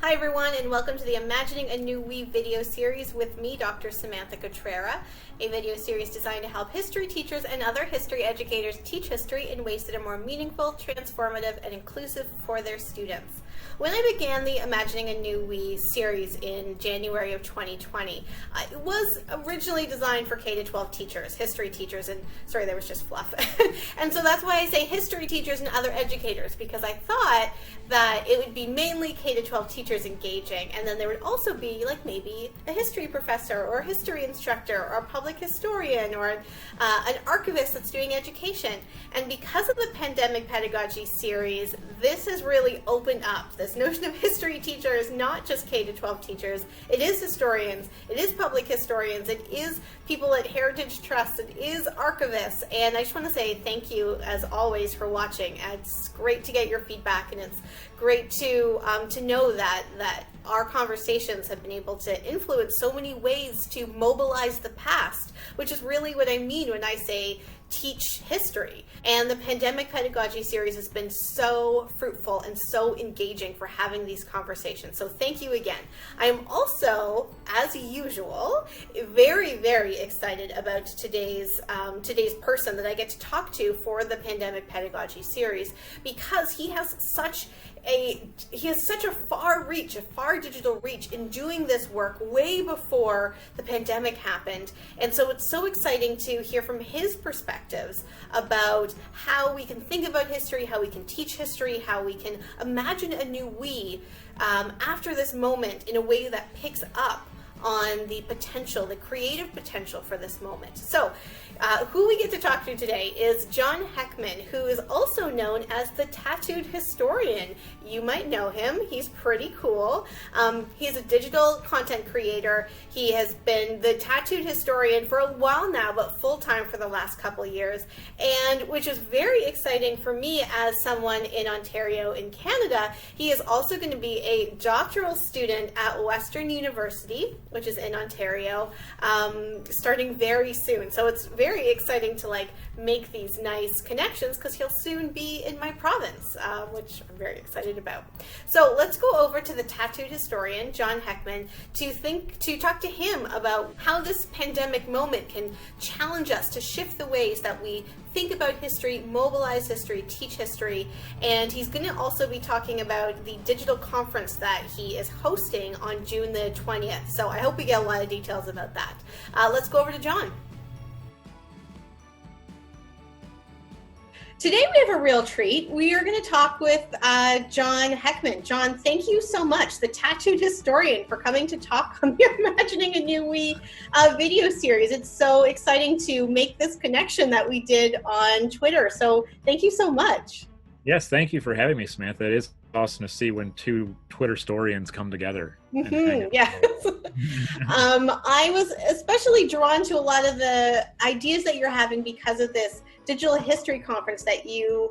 Hi everyone, and welcome to the Imagining a New We video series with me, Dr. Samantha Cutrara, a video series designed to help history teachers and other history educators teach history in ways that are more meaningful, transformative, and inclusive for their students. When I began the Imagining a New We series in January of 2020, it was originally designed for K-12 teachers, history teachers, and sorry, there was just fluff. And so that's why I say history teachers and other educators, because I thought that it would be mainly K-12 teachers engaging, and then there would also be like maybe a history professor or a history instructor or a public historian or an archivist that's doing education. And because of the Pandemic Pedagogy series, this has really opened up this notion of history teachers, not just K-12 teachers. It is historians, it is public historians, it is people at Heritage Trust, it is archivists, and I just want to say thank you as always for watching. It's great to get your feedback, and it's great to know that our conversations have been able to influence so many ways to mobilize the past, which is really what I mean when I say teach history. And the Pandemic Pedagogy series has been so fruitful and so engaging for having these conversations. So thank you again. I am also, as usual, very, very excited about today's person that I get to talk to for the Pandemic Pedagogy series, because he has such a far reach, a far digital reach in doing this work way before the pandemic happened. And so it's so exciting to hear from his perspectives about how we can think about history, how we can teach history, how we can imagine a new we after this moment in a way that picks up on the potential, the creative potential for this moment. So who we get to talk to today is John Heckman, who is also known as the Tattooed Historian. You might know him. He's pretty cool. He's a digital content creator. He has been the Tattooed Historian for a while now, but full-time for the last couple of years, and which is very exciting for me as someone in Ontario in Canada. He is also going to be a doctoral student at Western University, which is in Ontario, starting very soon. So it's very exciting to like make these nice connections, because he'll soon be in my province, which I'm very excited about. So let's go over to the Tattooed Historian, John Heckman, to talk to him about how this pandemic moment can challenge us to shift the ways that we think about history, mobilize history, teach history. And he's going to also be talking about the digital conference that he is hosting on June the 20th. So I hope we get a lot of details about that. Let's go over to John. Today we have a real treat. We are going to talk with John Heckman. John, thank you so much, the Tattooed Historian, for coming to talk on the Imagining a New We video series. It's so exciting to make this connection that we did on Twitter. So thank you so much. Yes, thank you for having me, Samantha. It is awesome to see when two Twitter historians come together. Yes. I was especially drawn to a lot of the ideas that you're having because of this digital history conference that you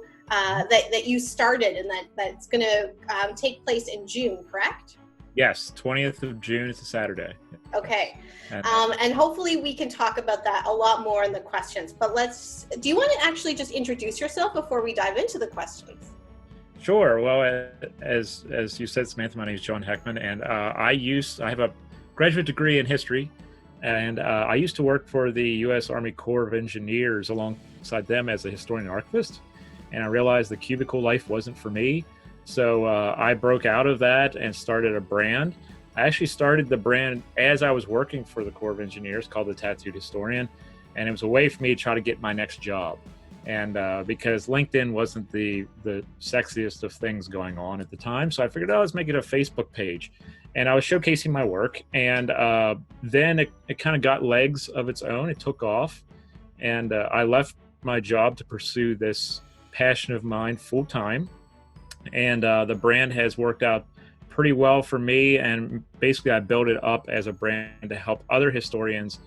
started, and that's going to take place in June, correct? Yes, 20th of June. It's a Saturday. Okay. And hopefully we can talk about that a lot more in the questions. But do you want to actually just introduce yourself before we dive into the questions? Sure. Well, as you said, Samantha, my name is John Heckman, and I have a graduate degree in history, and I used to work for the U.S. Army Corps of Engineers alongside them as a historian archivist, and I realized the cubicle life wasn't for me. So I broke out of that and started a brand. I actually started the brand as I was working for the Corps of Engineers, called the Tattooed Historian, and it was a way for me to try to get my next job. And because LinkedIn wasn't the sexiest of things going on at the time, so I figured, let's make it a Facebook page. And I was showcasing my work, and then it kind of got legs of its own. It took off, and I left my job to pursue this passion of mine full time. And the brand has worked out pretty well for me, and basically I built it up as a brand to help other historians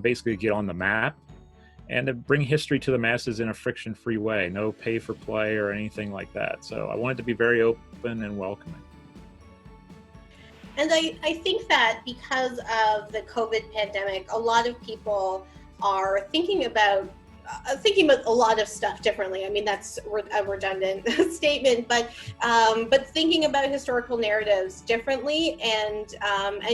basically get on the map and to bring history to the masses in a friction-free way, no pay for play or anything like that. So I wanted to be very open and welcoming. And I think that because of the COVID pandemic, a lot of people are thinking about thinking about a lot of stuff differently. I mean, that's a redundant statement, but thinking about historical narratives differently, and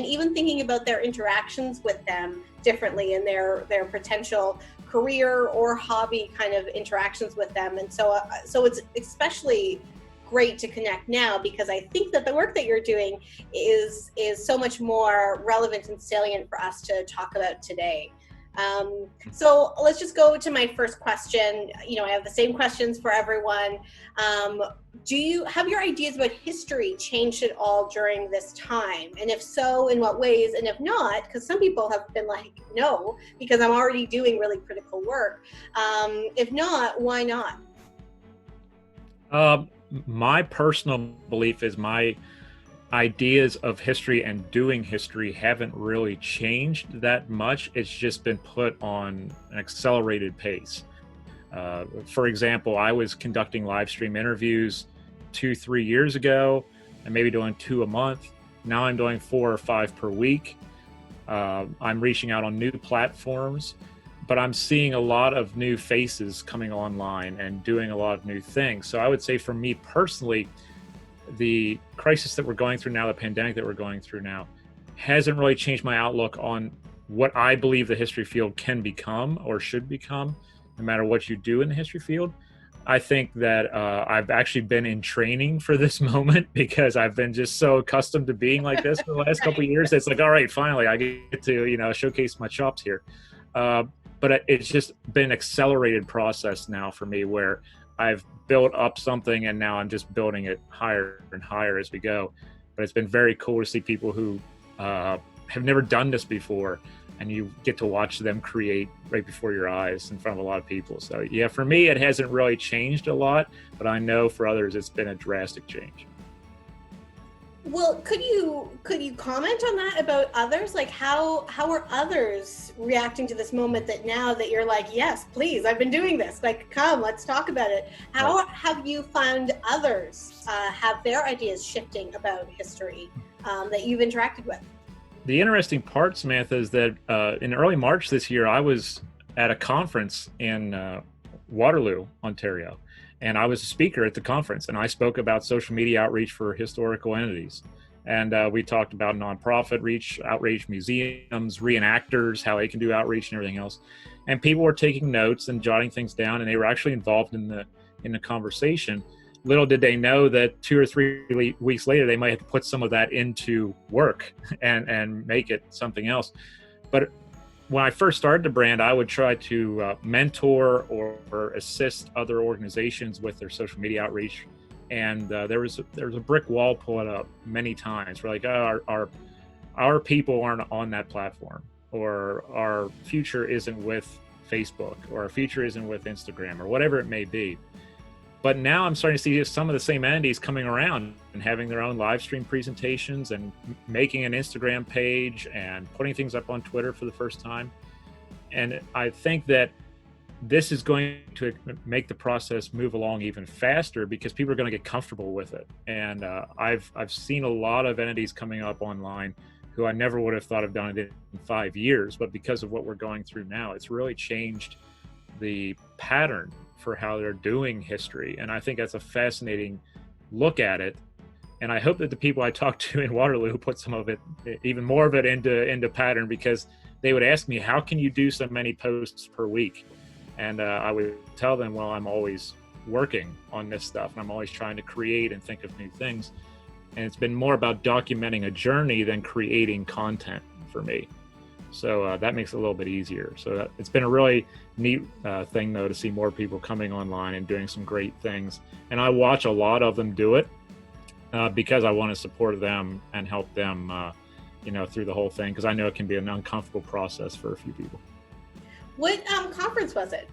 even thinking about their interactions with them differently, and their potential career or hobby kind of interactions with them. And so it's especially great to connect now, because I think that the work that you're doing is so much more relevant and salient for us to talk about today. So let's just go to my first question. I have the same questions for everyone. Do you have your ideas about history changed at all during this time? And if so, in what ways? And if not, because some people have been like, no, because I'm already doing really critical work. If not, why not? My personal belief is my ideas of history and doing history haven't really changed that much. It's just been put on an accelerated pace. For example, I was conducting live stream interviews 2-3 years ago, and maybe doing 2 a month. Now I'm doing 4 or 5 per week. I'm reaching out on new platforms, but I'm seeing a lot of new faces coming online and doing a lot of new things. So I would say for me personally, the crisis that we're going through now, the pandemic that we're going through now, hasn't really changed my outlook on what I believe the history field can become or should become, no matter what you do in the history field. I think that I've actually been in training for this moment, because I've been just so accustomed to being like this for the last couple of years. It's like, all right, finally I get to, showcase my chops here. But it's just been an accelerated process now for me, where I've built up something and now I'm just building it higher and higher as we go. But it's been very cool to see people who have never done this before, and you get to watch them create right before your eyes in front of a lot of people. So yeah, for me, it hasn't really changed a lot, but I know for others, it's been a drastic change. Well, could you comment on that about others? Like how are others reacting to this moment, that now that you're like, yes, please, I've been doing this, like, come, let's talk about it. How have you found others have their ideas shifting about history that you've interacted with? The interesting part, Samantha, is that in early March this year, I was at a conference in Waterloo, Ontario. And I was a speaker at the conference, and I spoke about social media outreach for historical entities. And we talked about nonprofit outreach, museums, reenactors, how they can do outreach and everything else. And people were taking notes and jotting things down, and they were actually involved in the conversation. Little did they know that 2 or 3 weeks later, they might have to put some of that into work and make it something else. But when I first started the brand, I would try to mentor or assist other organizations with their social media outreach. And there was a brick wall put up many times. We're like, oh, our people aren't on that platform, or our future isn't with Facebook, or our future isn't with Instagram, or whatever it may be. But now I'm starting to see some of the same entities coming around and having their own live stream presentations and making an Instagram page and putting things up on Twitter for the first time. And I think that this is going to make the process move along even faster, because people are going to get comfortable with it. And I've seen a lot of entities coming up online who I never would have thought of done it in 5 years, but because of what we're going through now, it's really changed the pattern for how they're doing history. And I think that's a fascinating look at it. And I hope that the people I talked to in Waterloo put some of it, even more of it, into pattern, because they would ask me, how can you do so many posts per week? And I would tell them, well, I'm always working on this stuff, and I'm always trying to create and think of new things. And it's been more about documenting a journey than creating content for me. So that makes it a little bit easier. So it's been a really neat thing, though, to see more people coming online and doing some great things. And I watch a lot of them do it because I want to support them and help them, through the whole thing, because I know it can be an uncomfortable process for a few people. What conference was it?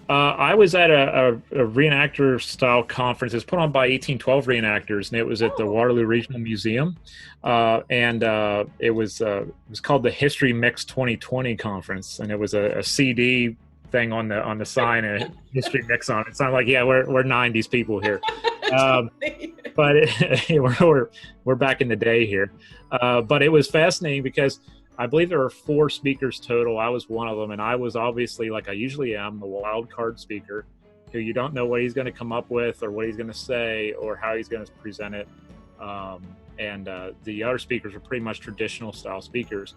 I was at a reenactor style conference. It's put on by 1812 reenactors, and it was at the Waterloo Regional Museum. It was called the History Mix 2020 conference, and it was a CD thing on the sign, and History Mix on it. So I'm like, yeah, we're 90s people here. But we're back in the day here. But it was fascinating because I believe there were 4 speakers total. I was one of them, and I was obviously, like I usually am, the wild card speaker, who you don't know what he's going to come up with or what he's going to say or how he's going to present it. And the other speakers were pretty much traditional style speakers,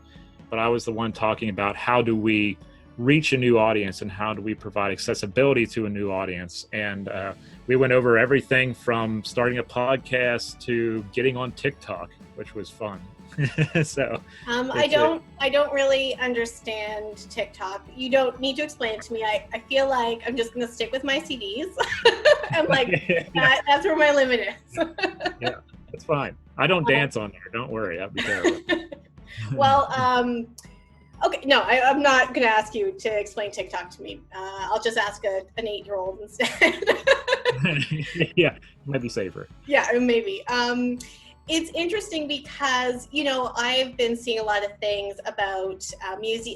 but I was the one talking about how do we reach a new audience and how do we provide accessibility to a new audience. And we went over everything from starting a podcast to getting on TikTok, which was fun. So I don't really understand TikTok. You don't need to explain it to me. I feel like I'm just going to stick with my CDs. I'm like, that's where my limit is. Yeah, that's fine. I don't dance on there. Don't worry. I'll be terrible. Well, okay, no, I'm not going to ask you to explain TikTok to me. I'll just ask an 8-year-old instead. Yeah, might be safer. Yeah, maybe. It's interesting because, you know, I've been seeing a lot of things about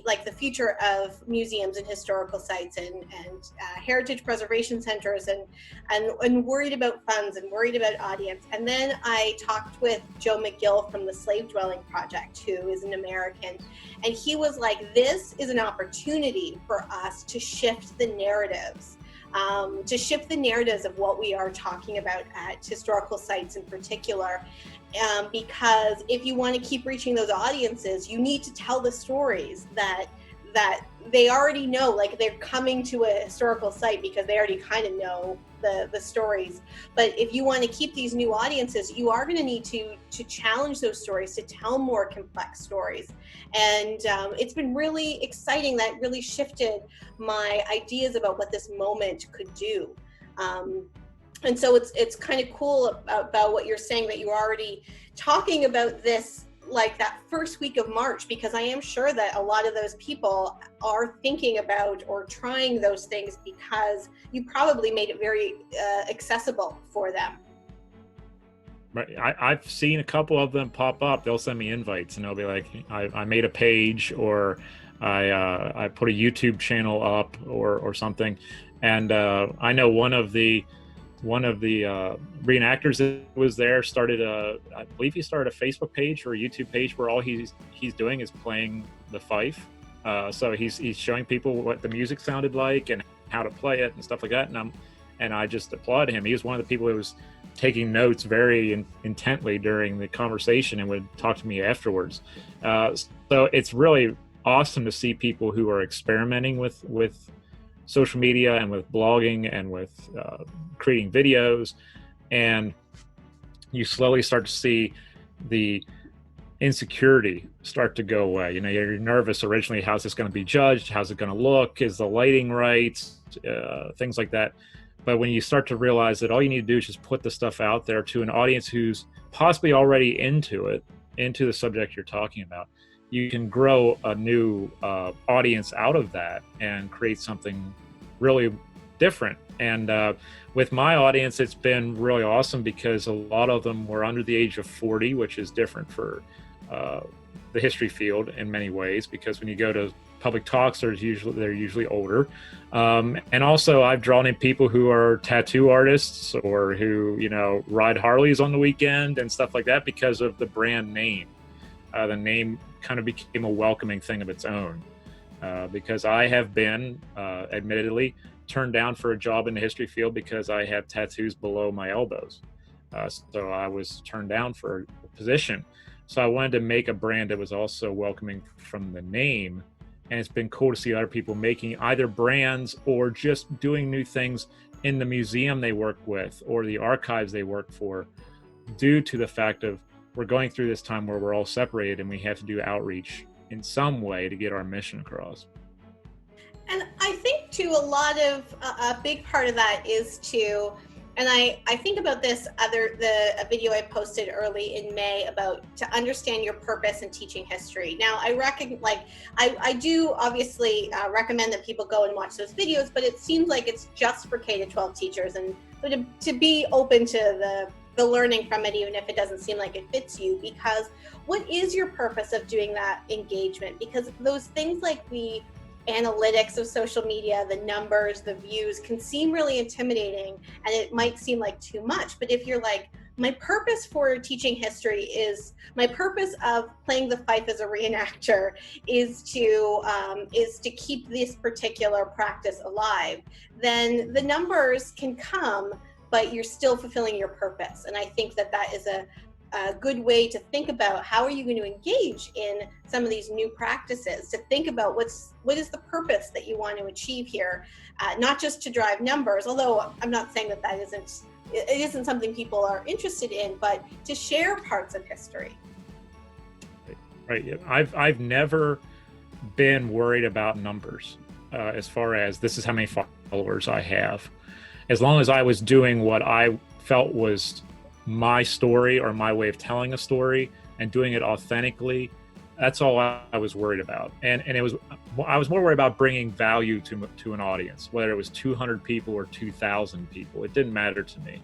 like the future of museums and historical sites and heritage preservation centers and worried about funds and worried about audience. And then I talked with Joe McGill from the Slave Dwelling Project, who is an American. And he was like, this is an opportunity for us to shift the narratives. Of what we are talking about at historical sites in particular. Because if you want to keep reaching those audiences, you need to tell the stories that they already know, like they're coming to a historical site because they already kind of know the stories. But if you want to keep these new audiences, you are going to need to challenge those stories, to tell more complex stories. And it's been really exciting. That really shifted my ideas about what this moment could do. And so it's kind of cool about what you're saying, that you're already talking about this like that first week of March, because I am sure that a lot of those people are thinking about or trying those things because you probably made it very accessible for them. Right. I've seen a couple of them pop up. They'll send me invites and they'll be like, I made a page, or I put a YouTube channel up or something. And I know one of the reenactors that was there I believe he started a Facebook page or a YouTube page where all he's doing is playing the fife. So he's showing people what the music sounded like and how to play it and stuff like that. And I just applaud him. He was one of the people who was taking notes very intently during the conversation and would talk to me afterwards. So it's really awesome to see people who are experimenting with social media and with blogging and with creating videos, and you slowly start to see the insecurity start to go away. You know, you're nervous originally. How's this going to be judged? How's it going to look? Is the lighting right? Things like that. But when you start to realize that all you need to do is just put the stuff out there to an audience who's possibly already into the subject you're talking about, you can grow a new audience out of that and create something really different. And with my audience, it's been really awesome because a lot of them were under the age of 40, which is different for the history field in many ways, because when you go to public talks, they're usually older. And also I've drawn in people who are tattoo artists or who, you know, ride Harleys on the weekend and stuff like that because of the brand name. The name kind of became a welcoming thing of its own. Because I have been, admittedly, turned down for a job in the history field because I have tattoos below my elbows. So I was turned down for a position. So I wanted to make a brand that was also welcoming from the name. And it's been cool to see other people making either brands or just doing new things in the museum they work with or the archives they work for, due to the fact of we're going through this time where we're all separated and we have to do outreach in some way to get our mission across. And I think too, a big part of that is to, and I think about this a video I posted early in May about to understand your purpose in teaching history. Now I do obviously recommend that people go and watch those videos, but it seems like it's just for K-12 teachers, and to be open to the learning from it, even if it doesn't seem like it fits you, because what is your purpose of doing that engagement? Because those things like the analytics of social media, the numbers, the views can seem really intimidating, and it might seem like too much. But if you're like, my purpose for teaching history my purpose of playing the fife as a reenactor is to keep this particular practice alive, then the numbers can come, but you're still fulfilling your purpose. And I think that is a good way to think about how are you going to engage in some of these new practices, to think about what is the purpose that you want to achieve here, not just to drive numbers, although I'm not saying that it isn't something people are interested in, but to share parts of history. Right. I've never been worried about numbers as far as this is how many followers I have. As long as I was doing what I felt was my story or my way of telling a story and doing it authentically, that's all I was worried about. And I was more worried about bringing value to an audience, whether it was 200 people or 2,000 people. It didn't matter to me.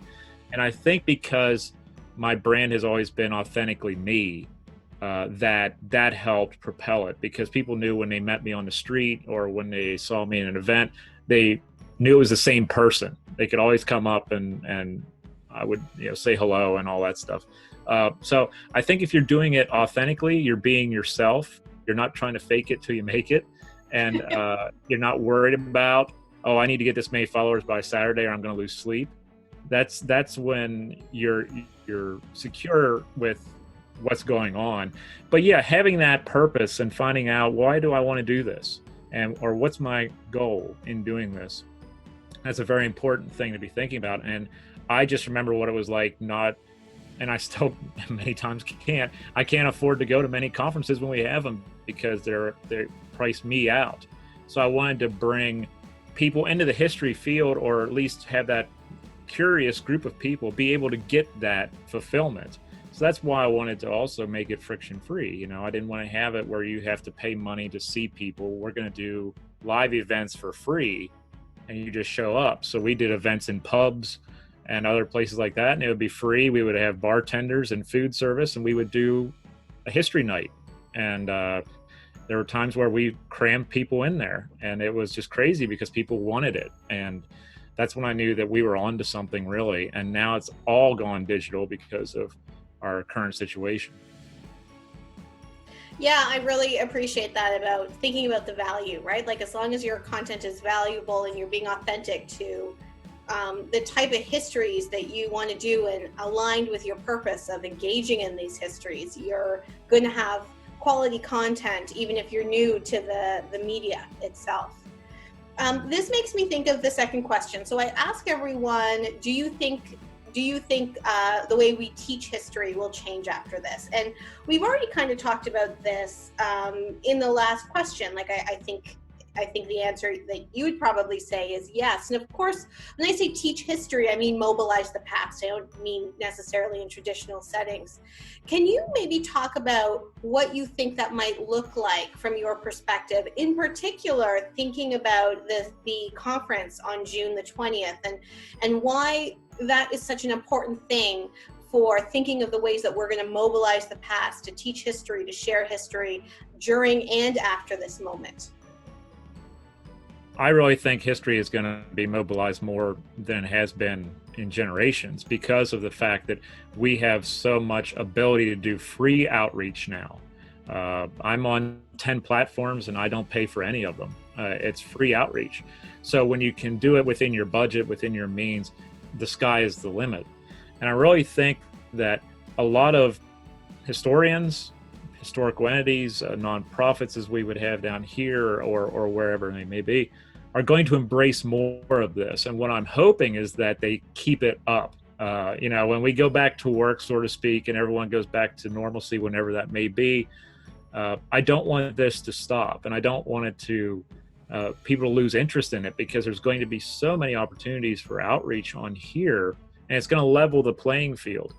And I think because my brand has always been authentically me, that helped propel it, because people knew when they met me on the street or when they saw me in an event, they knew it was the same person. They could always come up and I would say hello and all that stuff. So I think if you're doing it authentically, you're being yourself. You're not trying to fake it till you make it. And you're not worried about, I need to get this many followers by Saturday or I'm going to lose sleep. That's when you're secure with what's going on. But yeah, having that purpose and finding out, why do I want to do this? Or what's my goal in doing this? That's a very important thing to be thinking about. And I just remember what it was like and I still many times I can't afford to go to many conferences when we have them because they price me out. So I wanted to bring people into the history field, or at least have that curious group of people be able to get that fulfillment. So that's why I wanted to also make it friction free. I didn't want to have it where you have to pay money to see people. We're going to do live events for free and you just show up. So we did events in pubs and other places like that, and it would be free. We would have bartenders and food service, and we would do a history night. And there were times where we crammed people in there, and it was just crazy because people wanted it. And that's when I knew that we were onto something, really. And now it's all gone digital because of our current situation. Yeah, I really appreciate that, about thinking about the value, right? Like, as long as your content is valuable and you're being authentic to the type of histories that you want to do and aligned with your purpose of engaging in these histories, you're going to have quality content, even if you're new to the media itself. This makes me think of the second question. So I ask everyone, do you think the way we teach history will change after this? And we've already kind of talked about this in the last question. Like, I think the answer that you would probably say is yes. And of course, when I say teach history, I mean mobilize the past. I don't mean necessarily in traditional settings. Can you maybe talk about what you think that might look like from your perspective, in particular thinking about the conference on June the 20th and why that is such an important thing for thinking of the ways that we're going to mobilize the past, to teach history, to share history during and after this moment? I really think history is going to be mobilized more than it has been in generations, because of the fact that we have so much ability to do free outreach now. I'm on 10 platforms and I don't pay for any of them. It's free outreach. So when you can do it within your budget, within your means, the sky is the limit. And I really think that a lot of historians, historical entities, nonprofits as we would have down here or wherever they may be, are going to embrace more of this. And what I'm hoping is that they keep it up. When we go back to work, so to speak, and everyone goes back to normalcy, whenever that may be, I don't want this to stop. And I don't want it to people to lose interest in it, because there's going to be so many opportunities for outreach on here, and it's going to level the playing field.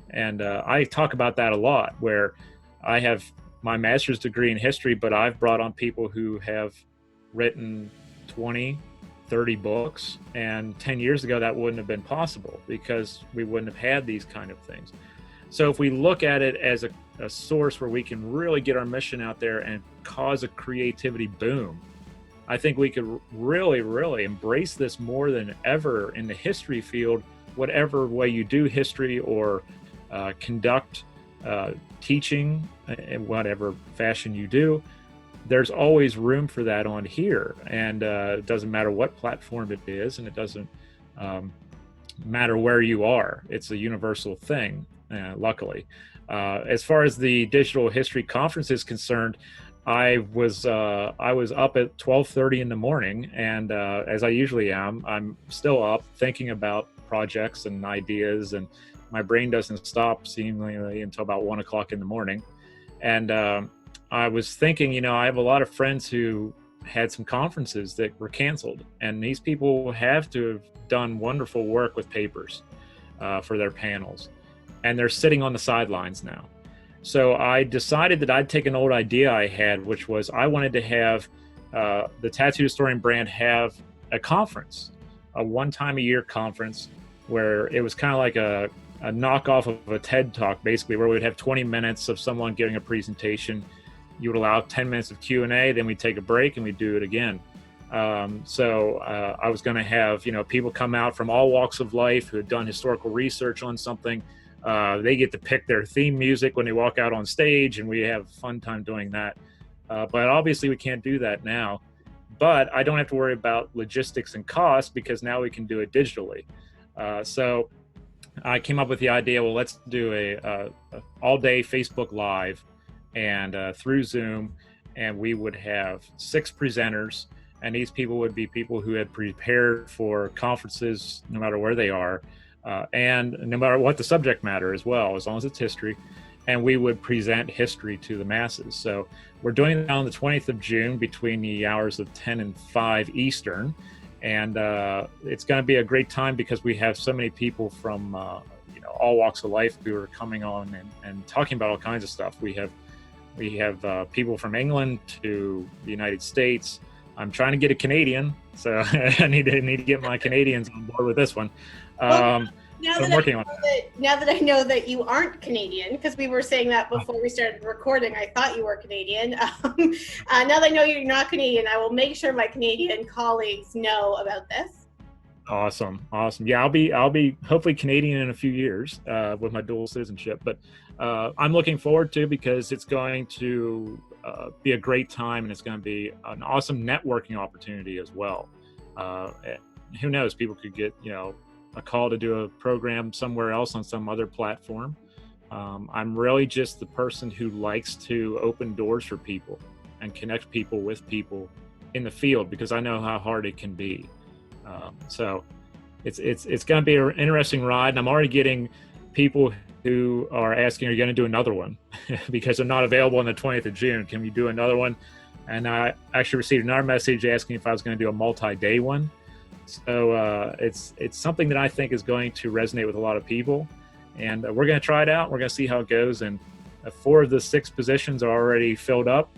And I talk about that a lot, where I have my master's degree in history, but I've brought on people who have written 20, 30 books, and 10 years ago that wouldn't have been possible because we wouldn't have had these kind of things. So if we look at it as a source where we can really get our mission out there and cause a creativity boom, I think we could really, really embrace this more than ever in the history field, whatever way you do history or conduct teaching in whatever fashion you do, there's always room for that on here. And it doesn't matter what platform it is, and it doesn't matter where you are. It's a universal thing, luckily. As far as the digital history conference is concerned, I was up at 12:30 in the morning, and as I usually am, I'm still up thinking about projects and ideas, and my brain doesn't stop seemingly until about 1 o'clock in the morning. And I was thinking, I have a lot of friends who had some conferences that were canceled, and these people have to have done wonderful work with papers for their panels, and they're sitting on the sidelines now. So I decided that I'd take an old idea I had, which was I wanted to have the Tattooed Historian brand have a conference, a one-time-a-year conference, where it was kind of like a knockoff of a TED Talk, basically, where we'd have 20 minutes of someone giving a presentation. You would allow 10 minutes of Q&A, then we'd take a break and we'd do it again. So I was going to have, people come out from all walks of life who had done historical research on something. They get to pick their theme music when they walk out on stage, and we have a fun time doing that. But obviously we can't do that now. But I don't have to worry about logistics and costs, because now we can do it digitally. So I came up with the idea, well, let's do a all-day Facebook Live and through Zoom, and we would have 6 presenters, and these people would be people who had prepared for conferences no matter where they are, and no matter what the subject matter as well, as long as it's history, and we would present history to the masses. So we're doing that on the 20th of June between the hours of 10 and 5 Eastern, and it's going to be a great time because we have so many people from all walks of life who are coming on and talking about all kinds of stuff. We have people from England to the United States. I'm trying to get a Canadian, so I need to get my Canadians on board with this one. Now I'm working on that. Now that I know that you aren't Canadian, because we were saying that before we started recording, I thought you were Canadian. Now that I know you're not Canadian, I will make sure my Canadian colleagues know about this. Awesome. Yeah, I'll be hopefully Canadian in a few years with my dual citizenship, but I'm looking forward to, because it's going to be a great time, and it's going to be an awesome networking opportunity as well. Who knows? People could get a call to do a program somewhere else on some other platform. I'm really just the person who likes to open doors for people and connect people with people in the field, because I know how hard it can be. So it's going to be an interesting ride, and I'm already getting people who are asking, are you going to do another one? Because they're not available on the 20th of June. Can we do another one? And I actually received another message asking if I was going to do a multi-day one. So it's something that I think is going to resonate with a lot of people, and we're going to try it out. We're going to see how it goes, and 4 of the 6 positions are already filled up,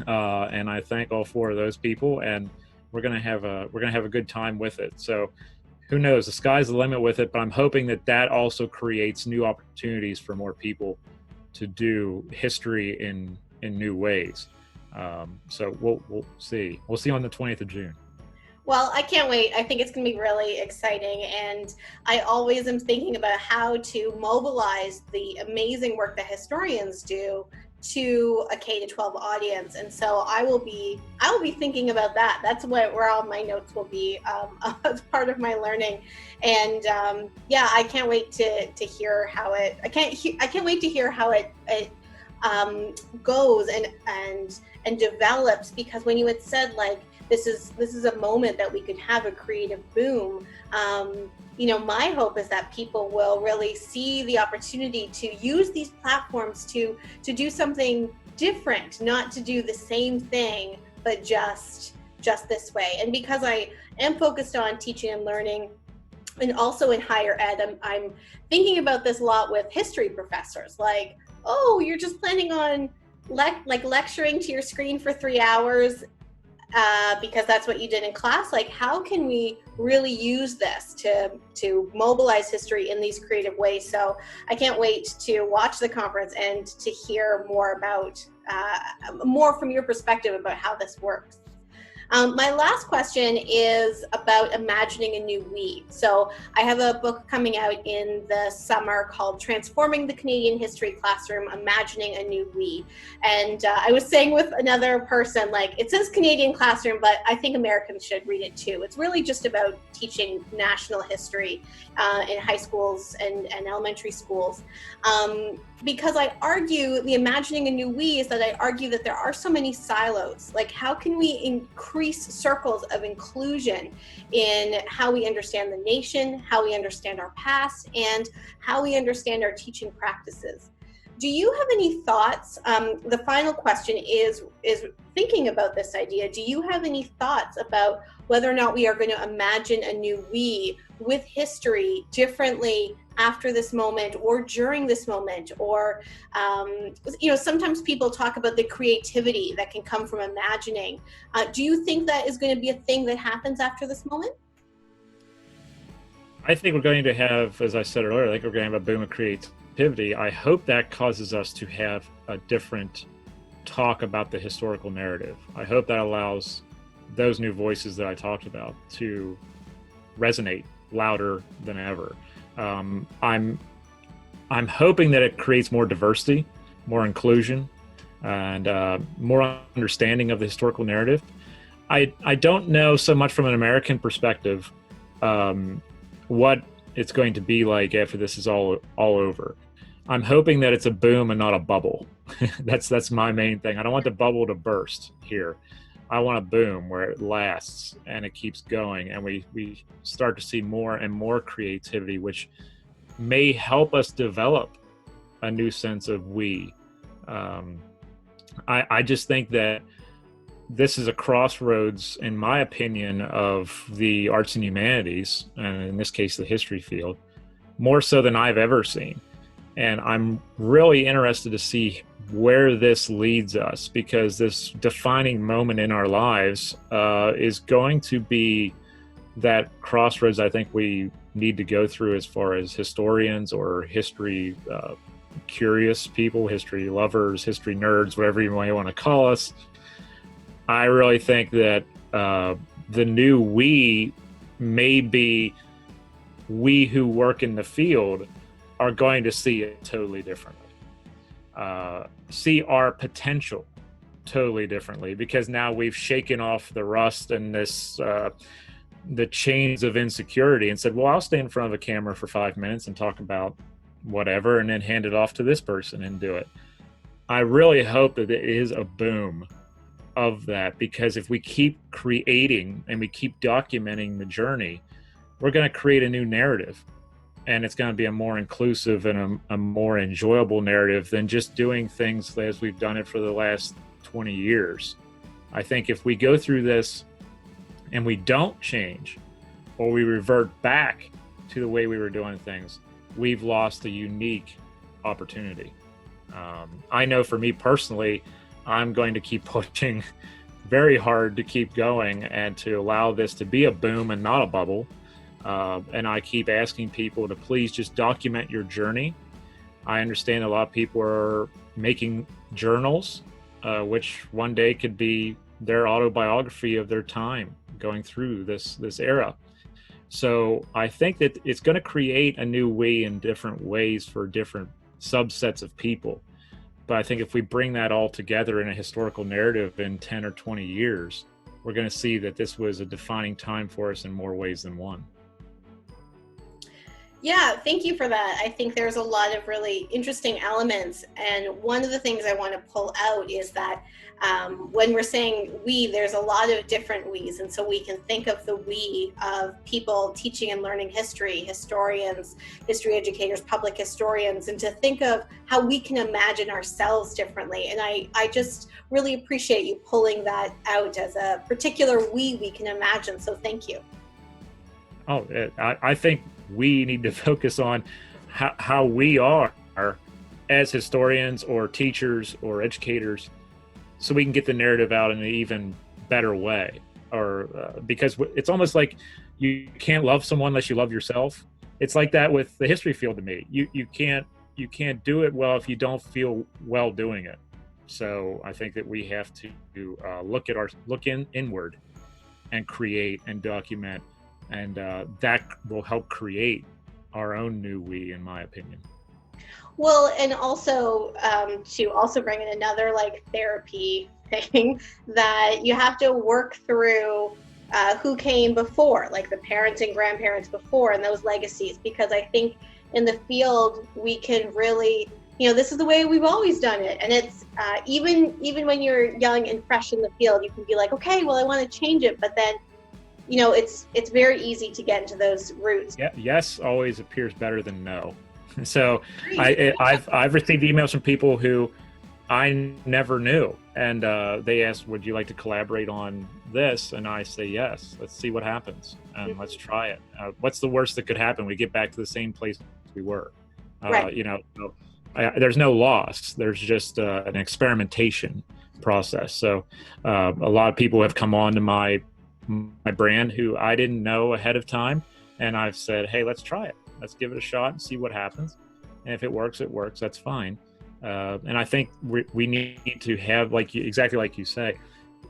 and I thank all 4 of those people, and we're going to have a good time with it. So who knows? The sky's the limit with it, but I'm hoping that also creates new opportunities for more people to do history in new ways. So we'll see. We'll see on the 20th of June. Well, I can't wait. I think it's going to be really exciting, and I always am thinking about how to mobilize the amazing work that historians do to a K-12 audience, and so I will be thinking about that. That's where all my notes will be as part of my learning, and I can't wait to hear how it. I can't wait to hear how it goes and develops, because when you had said this is a moment that we could have a creative boom. My hope is that people will really see the opportunity to use these platforms to do something different, not to do the same thing, but just this way. And because I am focused on teaching and learning, and also in higher ed, I'm thinking about this a lot with history professors. Oh, you're just planning on lecturing to your screen for 3 hours. Because that's what you did in class. How can we really use this to mobilize history in these creative ways? So I can't wait to watch the conference and to hear more about more from your perspective about how this works. My last question is about imagining a new we. So I have a book coming out in the summer called Transforming the Canadian History Classroom, Imagining a New We. And I was saying with another person, like, it says Canadian classroom, but I think Americans should read it too. It's really just about teaching national history in high schools and elementary schools. Because I argue the imagining a new we is that I argue that there are so many silos. Like, how can we increase circles of inclusion in how we understand the nation, how we understand our past, and how we understand our teaching practices? Do you have any thoughts? The final question is thinking about this idea. Do you have any thoughts about whether or not we are going to imagine a new we with history differently after this moment or during this moment? Or, sometimes people talk about the creativity that can come from imagining. Do you think that is going to be a thing that happens after this moment? I think we're going to have, as I said earlier, I think we're going to have a boom of creativity. I hope that causes us to have a different talk about the historical narrative. I hope that allows those new voices that I talked about to resonate louder than ever. I'm hoping that it creates more diversity, more inclusion, and more understanding of the historical narrative. I don't know so much from an American perspective what it's going to be like after this is all over. I'm hoping that it's a boom and not a bubble. That's my main thing. I don't want the bubble to burst here. I want a boom where it lasts and it keeps going, and we start to see more and more creativity, which may help us develop a new sense of we. I just think that this is a crossroads, in my opinion, of the arts and humanities, and in this case, the history field, more so than I've ever seen. And I'm really interested to see where this leads us, because this defining moment in our lives is going to be that crossroads I think we need to go through as far as historians or history curious people, history lovers, history nerds, whatever you might want to call us. I really think that the new we may be we who work in the field are going to see it totally differently. See our potential totally differently, because now we've shaken off the rust and this the chains of insecurity and said, well, I'll stay in front of a camera for 5 minutes and talk about whatever and then hand it off to this person and do it. I really hope that it is a boom of that, because if we keep creating and we keep documenting the journey, we're going to create a new narrative. And it's going to be a more inclusive and a more enjoyable narrative than just doing things as we've done it for the last 20 years. I think if we go through this and we don't change, or we revert back to the way we were doing things, we've lost a unique opportunity. I know for me personally, I'm going to keep pushing very hard to keep going and to allow this to be a boom and not a bubble. And I keep asking people to please just document your journey. I understand a lot of people are making journals, which one day could be their autobiography of their time going through this era. So I think that it's going to create a new we in different ways for different subsets of people. But I think if we bring that all together in a historical narrative in 10 or 20 years, we're going to see that this was a defining time for us in more ways than one. Yeah, thank you for that. I think there's a lot of really interesting elements. And one of the things I want to pull out is that when we're saying we, there's a lot of different we's. And so we can think of the we of people teaching and learning history, historians, history educators, public historians, and to think of how we can imagine ourselves differently. And I just really appreciate you pulling that out as a particular we can imagine. So thank you. Oh, I think we need to focus on how we are as historians or teachers or educators, so we can get the narrative out in an even better way. Or because it's almost like you can't love someone unless you love yourself. It's like that with the history field to me. You can't do it well if you don't feel well doing it. So I think that we have to look inward and create and document, and that will help create our own new we, in my opinion. Well, and also to also bring in another like therapy thing, that you have to work through who came before, like the parents and grandparents before, and those legacies, because I think in the field we can really, this is the way we've always done it, and it's even when you're young and fresh in the field, you can be like, okay, well, I want to change it, but then it's very easy to get into those roots. Yeah, yes always appears better than no. So I've received emails from people who I never knew, and they asked, would you like to collaborate on this? And I say yes. Let's see what happens, and let's try it. What's the worst that could happen? We get back to the same place we were. Right. There's no loss. There's just an experimentation process. So a lot of people have come on to my brand who I didn't know ahead of time, and I've said, hey, let's try it. Let's give it a shot and see what happens. And if it works, it works. That's fine. And I think we need to have, exactly like you say,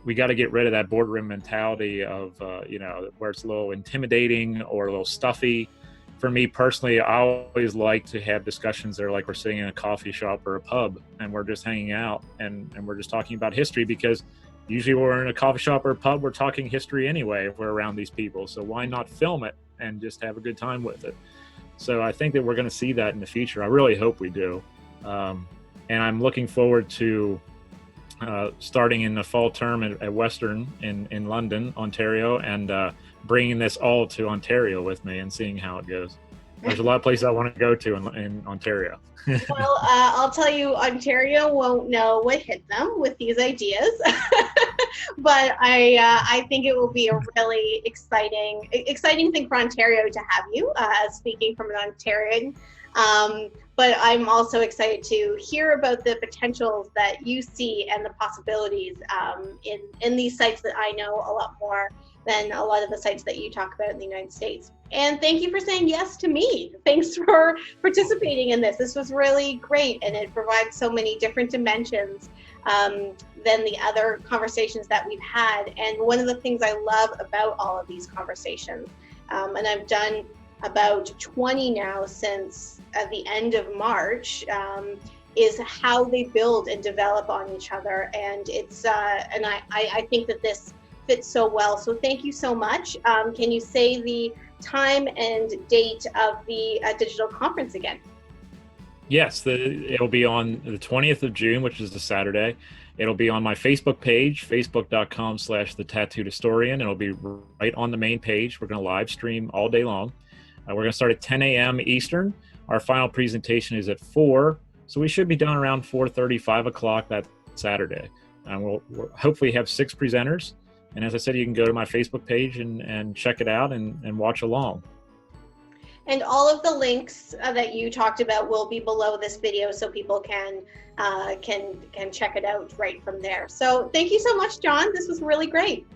we got to get rid of that boardroom mentality of, where it's a little intimidating or a little stuffy. For me personally, I always like to have discussions that are like we're sitting in a coffee shop or a pub and we're just hanging out and we're just talking about history, because usually when we're in a coffee shop or a pub, we're talking history anyway if we're around these people. So why not film it and just have a good time with it? So I think that we're going to see that in the future. I really hope we do. And I'm looking forward to starting in the fall term at Western in London, Ontario, and bringing this all to Ontario with me and seeing how it goes. There's a lot of places I want to go to in Ontario. Well, I'll tell you, Ontario won't know what hit them with these ideas, but I think it will be a really exciting thing for Ontario to have you, speaking from an Ontarian. But I'm also excited to hear about the potentials that you see and the possibilities in these sites that I know a lot more than a lot of the sites that you talk about in the United States. And thank you for saying yes to me. Thanks for participating in this. This was really great, and it provides so many different dimensions than the other conversations that we've had. And one of the things I love about all of these conversations, and I've done about 20 now since the end of March, is how they build and develop on each other. And it's and I think that this fits so well. So thank you so much. Can you say the time and date of the digital conference again? Yes, it'll be on the 20th of June, which is a Saturday. It'll be on my Facebook page, facebook.com/the Tattooed Historian. It'll be right on the main page. We're going to live stream all day long. We're going to start at 10 a.m. Eastern. Our final presentation is at 4, so we should be done around 4:30, 5 o'clock that Saturday. And we'll hopefully have 6 presenters. And as I said, you can go to my Facebook page and check it out and watch along. And all of the links that you talked about will be below this video, so people can check it out right from there. So thank you so much, John. This was really great.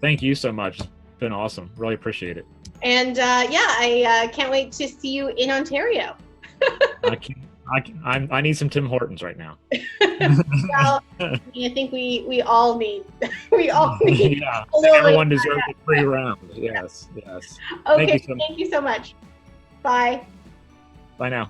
Thank you so much. It's been awesome. Really appreciate it. And I can't wait to see you in Ontario. I need some Tim Hortons right now. Well, I think we all need yeah, everyone deserves a free round. Yes. Okay, thank you so much. Bye. Bye now.